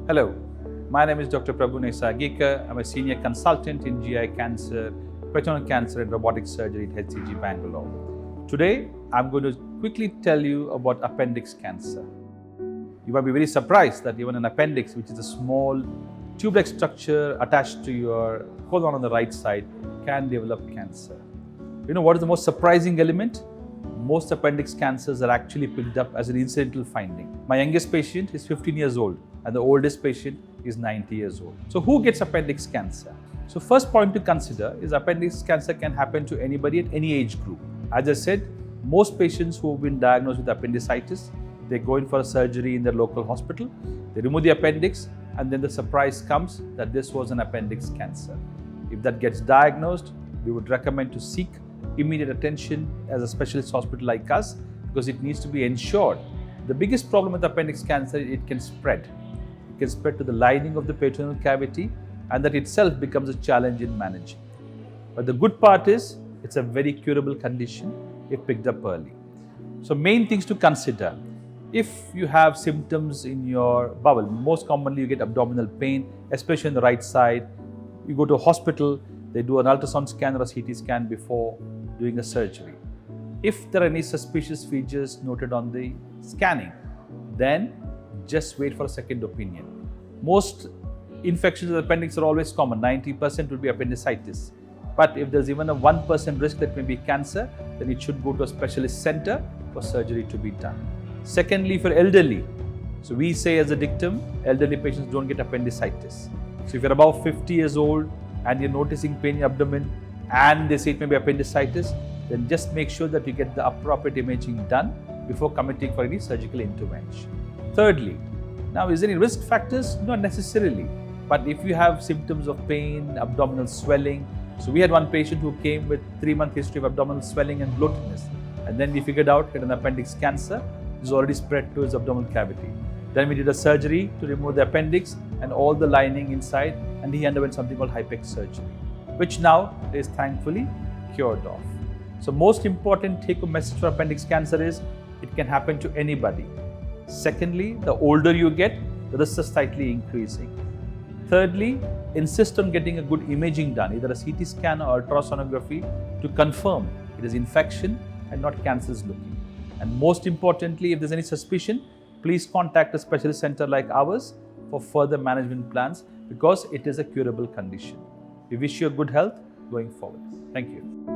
Hello, my name is Dr. Prabhu N Nesargikar. I'm a senior consultant in GI cancer, peritoneal cancer and robotic surgery at HCG Bangalore. Today, I'm going to quickly tell you about appendix cancer. You might be very surprised that even an appendix, which is a small tube-like structure attached to your colon on the right side, can develop cancer. You know what is the most surprising element? Most appendix cancers are actually picked up as an incidental finding. My youngest patient is 15 years old and the oldest patient is 90 years old. So who gets appendix cancer? So first point to consider is appendix cancer can happen to anybody at any age group. As I said, most patients who have been diagnosed with appendicitis, they go in for a surgery in their local hospital, they remove the appendix, and then the surprise comes that this was an appendix cancer. If that gets diagnosed, we would recommend to seek immediate attention as a specialist hospital like us, because it needs to be ensured. The biggest problem with appendix cancer is it can spread. It can spread to the lining of the peritoneal cavity, and that itself becomes a challenge in managing. But the good part is it's a very curable condition if picked up early. So main things to consider: if you have symptoms in your bowel, most commonly you get abdominal pain, especially on the right side, you go to a hospital, they do an ultrasound scan or a CT scan before doing a surgery. If there are any suspicious features noted on the scanning, then just wait for a second opinion. Most infections of the appendix are always common. 90% will be appendicitis. But if there's even a 1% risk that may be cancer, then it should go to a specialist center for surgery to be done. Secondly, for elderly, so we say as a dictum, elderly patients don't get appendicitis. So if you're above 50 years old and you're noticing pain in your abdomen and they say it may be appendicitis, then just make sure that you get the appropriate imaging done before committing for any surgical intervention. Thirdly, now is there any risk factors? Not necessarily. But if you have symptoms of pain, abdominal swelling, so we had one patient who came with 3-month history of abdominal swelling and bloatedness, and then we figured out he had an appendix cancer. It was already spread to his abdominal cavity. Then we did a surgery to remove the appendix and all the lining inside, and he underwent something called HIPEX surgery, which now is thankfully cured of. So most important take-home message for appendix cancer is it can happen to anybody. Secondly, the older you get, the risks are slightly increasing. Thirdly, insist on getting a good imaging done, either a CT scan or ultrasonography, to confirm it is infection and not cancerous looking. And most importantly, if there's any suspicion, please contact a specialist center like ours for further management plans, because it is a curable condition. We wish you a good health going forward. Thank you.